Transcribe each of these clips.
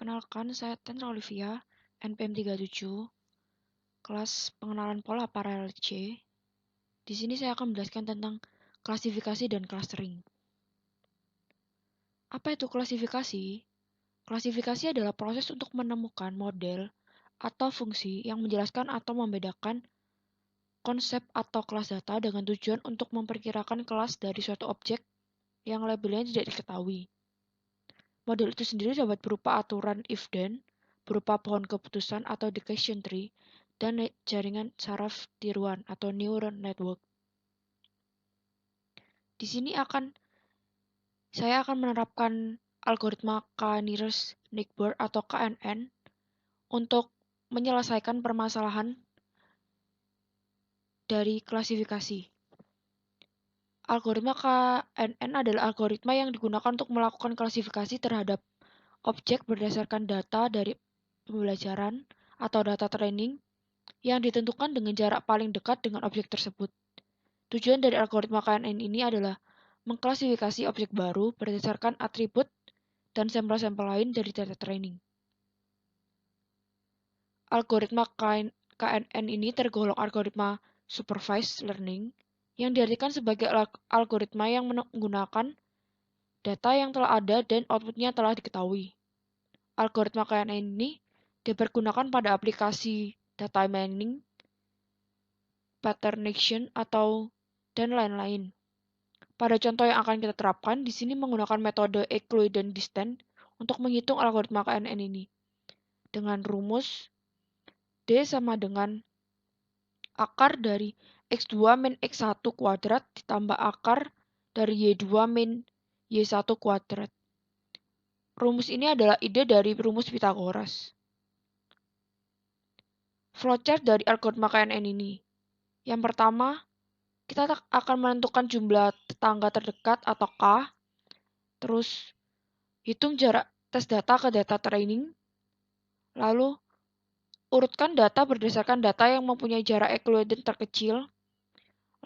Perkenalkan, saya Tenra Olivia, NPM 37, kelas pengenalan pola paralel C. Di sini saya akan menjelaskan tentang klasifikasi dan clustering. Apa itu klasifikasi? Klasifikasi adalah proses untuk menemukan model atau fungsi yang menjelaskan atau membedakan konsep atau kelas data dengan tujuan untuk memperkirakan kelas dari suatu objek yang labelnya tidak diketahui. Model itu sendiri dapat berupa aturan if-then, berupa pohon keputusan atau decision tree, dan jaringan saraf tiruan atau neural network. Di sini saya akan menerapkan algoritma K-nearest-neighbor atau KNN untuk menyelesaikan permasalahan dari klasifikasi. Algoritma KNN adalah algoritma yang digunakan untuk melakukan klasifikasi terhadap objek berdasarkan data dari pembelajaran atau data training yang ditentukan dengan jarak paling dekat dengan objek tersebut. Tujuan dari algoritma KNN ini adalah mengklasifikasi objek baru berdasarkan atribut dan sampel-sampel lain dari data training. Algoritma KNN ini tergolong algoritma supervised learning yang diartikan sebagai algoritma yang menggunakan data yang telah ada dan outputnya telah diketahui. Algoritma KNN ini dipergunakan pada aplikasi data mining, patternization, dan lain-lain. Pada contoh yang akan kita terapkan, di sini menggunakan metode Euclidean distance untuk menghitung algoritma KNN ini. Dengan rumus D sama dengan akar dari X2 min X1 kuadrat ditambah akar dari Y2 min Y1 kuadrat. Rumus ini adalah ide dari rumus Pythagoras. Flowchart dari algoritma KNN ini. Yang pertama, kita akan menentukan jumlah tetangga terdekat atau K, terus hitung jarak tes data ke data training, lalu urutkan data berdasarkan data yang mempunyai jarak Euclidean terkecil,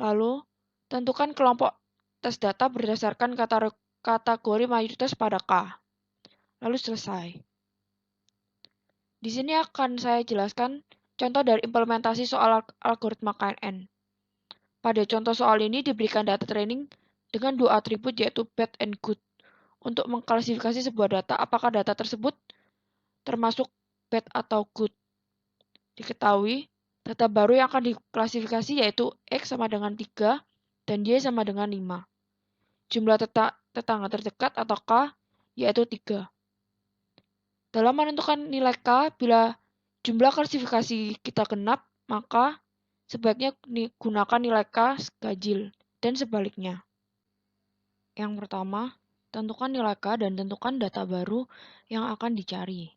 lalu tentukan kelompok tes data berdasarkan kategori mayoritas pada K, lalu selesai. Di sini akan saya jelaskan contoh dari implementasi soal algoritma KNN. Pada contoh soal ini diberikan data training dengan dua atribut yaitu bad and good. Untuk mengklasifikasi sebuah data, apakah data tersebut termasuk bad atau good. Diketahui, data baru yang akan diklasifikasi yaitu X sama dengan 3 dan Y sama dengan 5. Jumlah tetangga terdekat atau K yaitu 3. Dalam menentukan nilai K, bila jumlah klasifikasi kita genap, maka sebaiknya gunakan nilai K ganjil dan sebaliknya. Yang pertama, tentukan nilai K dan tentukan data baru yang akan dicari.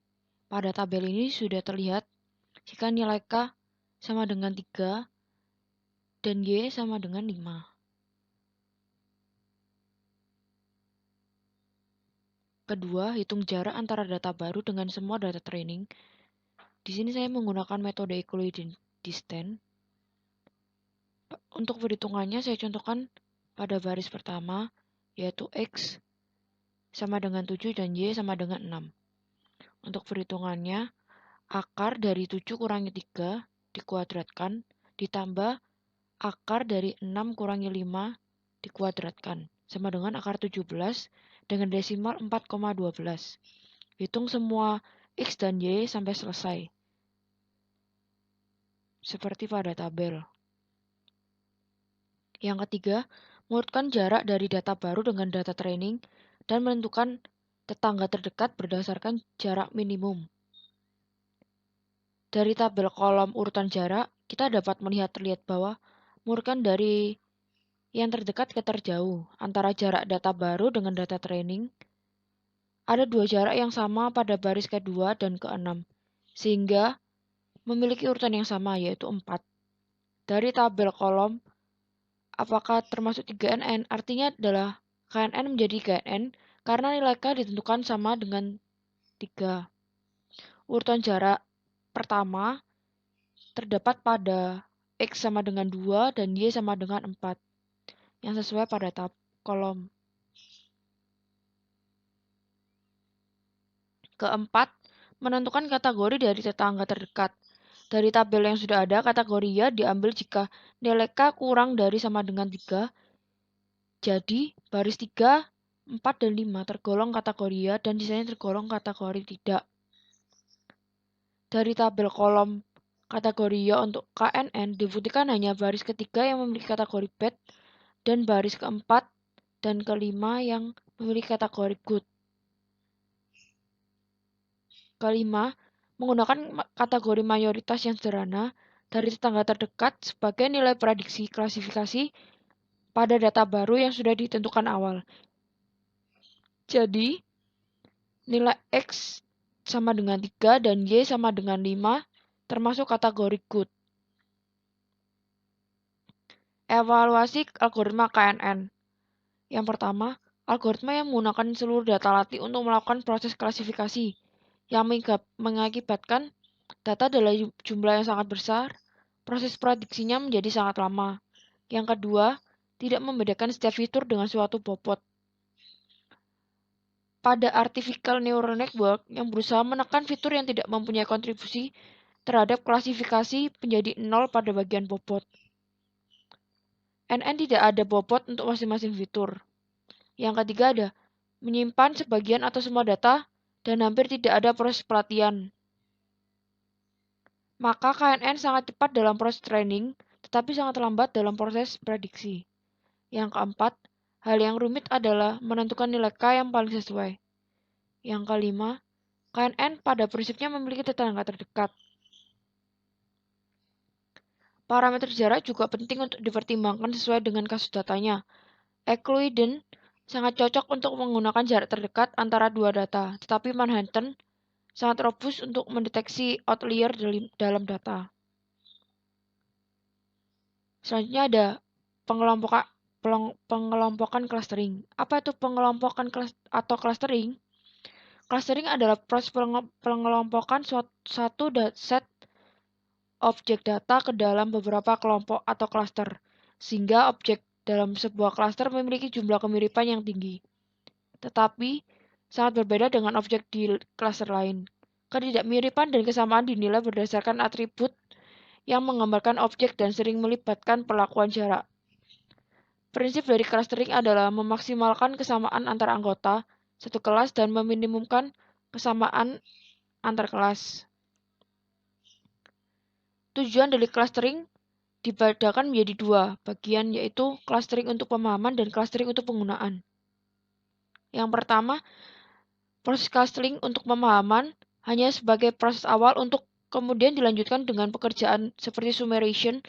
Pada tabel ini sudah terlihat jika nilai K sama dengan 3 dan Y sama dengan 5. Kedua, hitung jarak antara data baru dengan semua data training. Di sini saya menggunakan metode Euclidean distance. Untuk perhitungannya saya contohkan pada baris pertama, yaitu X sama dengan 7 dan Y sama dengan 6. Untuk perhitungannya, akar dari 7 kurangi 3 dikuadratkan ditambah akar dari 6 kurangi 5 dikuadratkan sama dengan akar 17 dengan desimal 4,12. Hitung semua X dan Y sampai selesai. Seperti pada tabel. Yang ketiga, mengurutkan jarak dari data baru dengan data training dan menentukan tetangga terdekat berdasarkan jarak minimum. Dari tabel kolom urutan jarak, kita dapat terlihat bahwa mengurutkan dari yang terdekat ke terjauh antara jarak data baru dengan data training. Ada dua jarak yang sama pada baris ke-2 dan ke-6, sehingga memiliki urutan yang sama yaitu 4. Dari tabel kolom, apakah termasuk 3NN? Artinya adalah KNN menjadi KNN karena nilai K ditentukan sama dengan 3. Urutan jarak pertama terdapat pada X sama dengan 2 dan Y sama dengan 4 yang sesuai pada kolom. Keempat, menentukan kategori dari tetangga terdekat. Dari tabel yang sudah ada, kategori ya diambil jika nilai K kurang dari sama dengan 3. Jadi, baris 3, 4, dan 5 tergolong kategori ya dan sisanya tergolong kategori tidak. Dari tabel kolom kategori ya untuk KNN dibuktikan hanya baris ketiga yang memiliki kategori bad dan baris keempat dan kelima yang memiliki kategori good. Kelima, menggunakan kategori mayoritas yang sederhana dari tetangga terdekat sebagai nilai prediksi klasifikasi pada data baru yang sudah ditentukan awal. Jadi, nilai X sama dengan 3 dan Y sama dengan 5 termasuk kategori good. Evaluasi algoritma KNN. Yang pertama, algoritma yang menggunakan seluruh data latih untuk melakukan proses klasifikasi yang mengakibatkan data dalam jumlah yang sangat besar, proses prediksinya menjadi sangat lama. Yang kedua, tidak membedakan setiap fitur dengan suatu bobot. Pada artificial neural network yang berusaha menekan fitur yang tidak mempunyai kontribusi terhadap klasifikasi menjadi 0 pada bagian bobot. NN tidak ada bobot untuk masing-masing fitur. Yang ketiga ada menyimpan sebagian atau semua data dan hampir tidak ada proses pelatihan. Maka KNN sangat cepat dalam proses training, tetapi sangat lambat dalam proses prediksi. Yang keempat, hal yang rumit adalah menentukan nilai K yang paling sesuai. Yang kelima, KNN pada prinsipnya memiliki tetangga terdekat. Parameter jarak juga penting untuk dipertimbangkan sesuai dengan kasus datanya. Euclidean sangat cocok untuk menggunakan jarak terdekat antara dua data, tetapi Manhattan sangat robust untuk mendeteksi outlier dalam data. Selanjutnya ada pengelompokan clustering. Apa itu pengelompokan atau clustering? Clustering adalah proses pengelompokan satu set objek data ke dalam beberapa kelompok atau cluster, sehingga objek dalam sebuah cluster memiliki jumlah kemiripan yang tinggi. Tetapi, sangat berbeda dengan objek di cluster lain. Ketidakmiripan dan kesamaan dinilai berdasarkan atribut yang menggambarkan objek dan sering melibatkan perlakuan jarak. Prinsip dari clustering adalah memaksimalkan kesamaan antar anggota satu kelas dan meminimumkan kesamaan antar kelas. Tujuan dari clustering dibedakan menjadi dua bagian, yaitu clustering untuk pemahaman dan clustering untuk penggunaan. Yang pertama, proses clustering untuk pemahaman hanya sebagai proses awal untuk kemudian dilanjutkan dengan pekerjaan seperti summation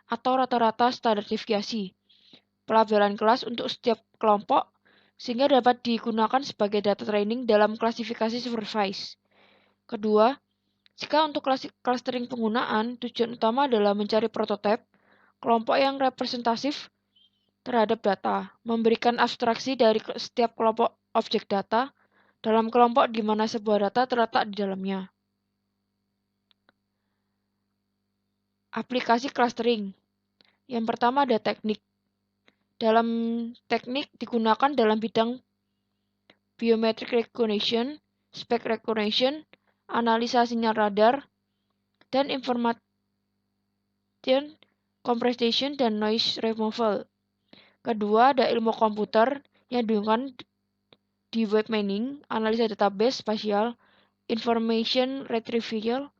atau rata-rata standar deviasi, pelabelan kelas untuk setiap kelompok, sehingga dapat digunakan sebagai data training dalam klasifikasi supervised. Kedua, jika untuk clustering penggunaan, tujuan utama adalah mencari prototipe kelompok yang representatif terhadap data, memberikan abstraksi dari setiap kelompok objek data dalam kelompok di mana sebuah data terletak di dalamnya. Aplikasi clustering. Yang pertama ada teknik. Dalam teknik digunakan dalam bidang biometric recognition, spec recognition, analisa sinyal radar, dan information compression dan noise removal. Kedua, ada ilmu komputer yang digunakan di web mining, analisa database spasial, information retrieval,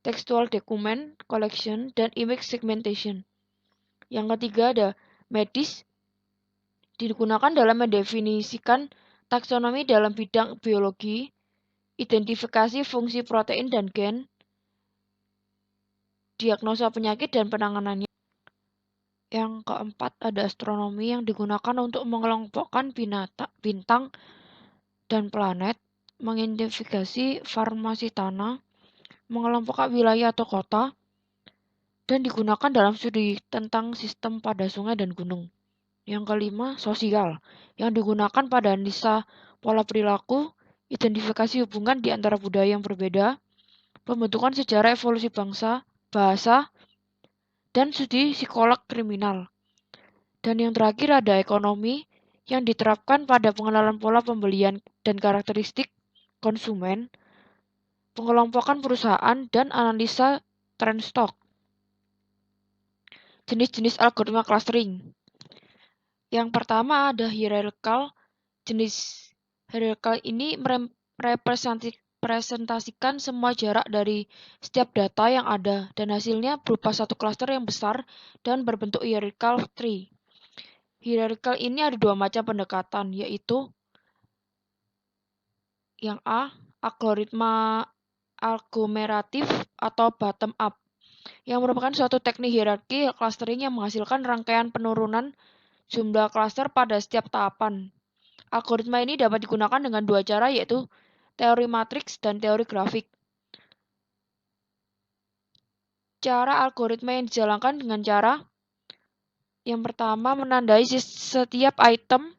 textual document collection, dan image segmentation. Yang ketiga ada medis, digunakan dalam mendefinisikan taksonomi dalam bidang biologi, identifikasi fungsi protein dan gen, diagnosa penyakit dan penanganannya. Yang keempat ada astronomi yang digunakan untuk mengelompokkan bintang dan planet, mengidentifikasi formasi tanah, mengelompokkan wilayah atau kota, dan digunakan dalam studi tentang sistem pada sungai dan gunung. Yang kelima, sosial, yang digunakan pada analisa pola perilaku, identifikasi hubungan di antara budaya yang berbeda, pembentukan sejarah evolusi bangsa, bahasa, dan studi psikolog kriminal. Dan yang terakhir ada ekonomi yang diterapkan pada pengenalan pola pembelian dan karakteristik konsumen, pengelompokan perusahaan, dan analisa tren stok. Jenis-jenis algoritma clustering. Yang pertama ada hierarchical. Jenis hierarchical ini merepresentasikan semua jarak dari setiap data yang ada, dan hasilnya berupa satu klaster yang besar dan berbentuk hierarchical tree. Hierarchical ini ada dua macam pendekatan, yaitu yang A, algoritma aglomeratif atau bottom up, yang merupakan suatu teknik hierarki clustering yang menghasilkan rangkaian penurunan jumlah klaster pada setiap tahapan. Algoritma ini dapat digunakan dengan dua cara, yaitu teori matriks dan teori grafik. Cara algoritma yang dijalankan dengan cara yang pertama, menandai setiap item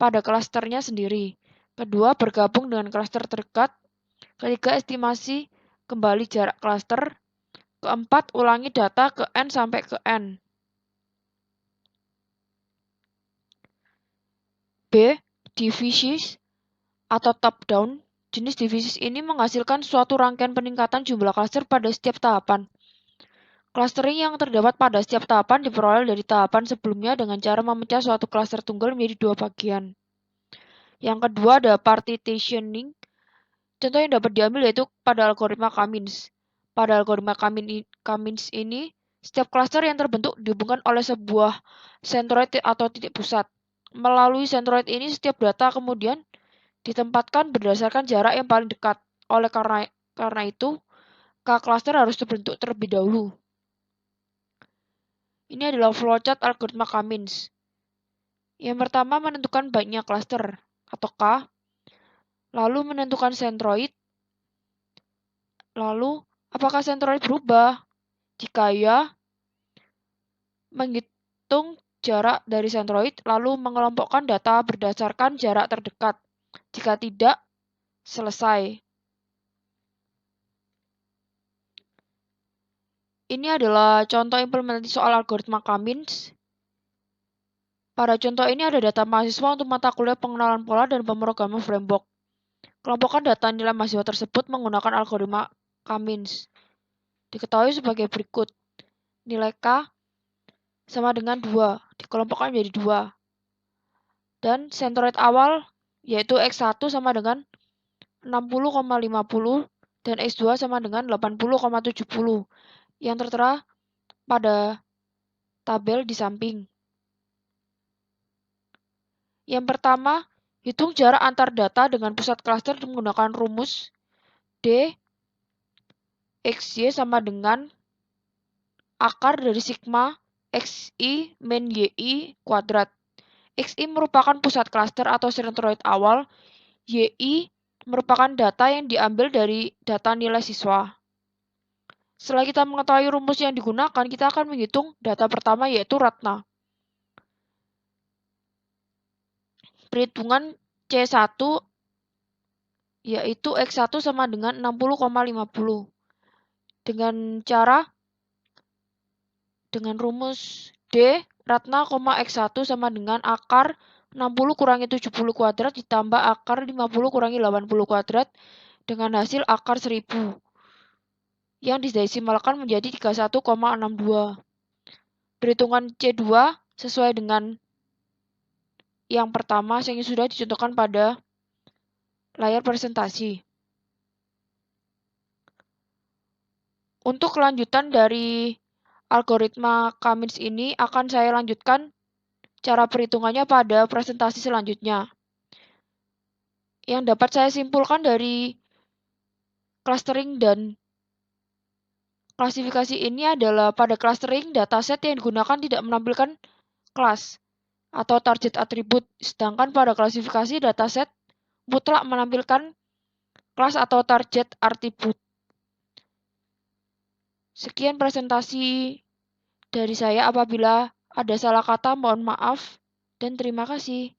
pada klasternya sendiri. Kedua, bergabung dengan klaster terdekat. Ketiga, estimasi kembali jarak klaster. Keempat, ulangi data ke N sampai ke N. B. Divisis atau top-down. Jenis divisis ini menghasilkan suatu rangkaian peningkatan jumlah klaster pada setiap tahapan. Clustering yang terdapat pada setiap tahapan diperoleh dari tahapan sebelumnya dengan cara memecah suatu klaster tunggal menjadi dua bagian. Yang kedua ada partitioning. Contoh yang dapat diambil yaitu pada algoritma Kamins. Pada algoritma Kamins ini, setiap klaster yang terbentuk dihubungkan oleh sebuah centroid atau titik pusat. Melalui centroid ini, setiap data kemudian ditempatkan berdasarkan jarak yang paling dekat. Oleh karena itu, K-cluster harus terbentuk terlebih dahulu. Ini adalah flowchart algoritma Kamins. Yang pertama, menentukan baiknya cluster atau K, lalu menentukan centroid, lalu apakah centroid berubah? Jika ya, menghitung jarak dari centroid, lalu mengelompokkan data berdasarkan jarak terdekat. Jika tidak, selesai. Ini adalah contoh implementasi soal algoritma Kamins. Pada contoh ini ada data mahasiswa untuk mata kuliah pengenalan pola dan pemrograman framework. Kelompokkan data nilai mahasiswa tersebut menggunakan algoritma Kamins. Diketahui sebagai berikut. Nilai K sama dengan 2, dikelompokkan menjadi 2. Dan centroid awal yaitu X1 sama dengan 60,50 dan X2 sama dengan 80,70 yang tertera pada tabel di samping. Yang pertama, hitung jarak antar data dengan pusat klaster menggunakan rumus D XY sama dengan akar dari sigma XI min YI kuadrat. XI merupakan pusat klaster atau centroid awal, YI merupakan data yang diambil dari data nilai siswa. Setelah kita mengetahui rumus yang digunakan, kita akan menghitung data pertama yaitu Ratna. Perhitungan C1 yaitu X1 sama dengan 60,50. Dengan rumus D, Ratna, X1 sama dengan akar 60 kurangi 70 kuadrat ditambah akar 50 kurangi 80 kuadrat dengan hasil akar 1000 yang didesimalkan menjadi 31,62. Perhitungan C2 sesuai dengan yang pertama yang sudah dicontohkan pada layar presentasi. Untuk kelanjutan dari algoritma Kamins ini akan saya lanjutkan cara perhitungannya pada presentasi selanjutnya. Yang dapat saya simpulkan dari clustering dan klasifikasi ini adalah pada clustering, dataset yang digunakan tidak menampilkan kelas atau target atribut, sedangkan pada klasifikasi dataset mutlak menampilkan kelas atau target atribut. Sekian presentasi dari saya. Apabila ada salah kata, mohon maaf dan terima kasih.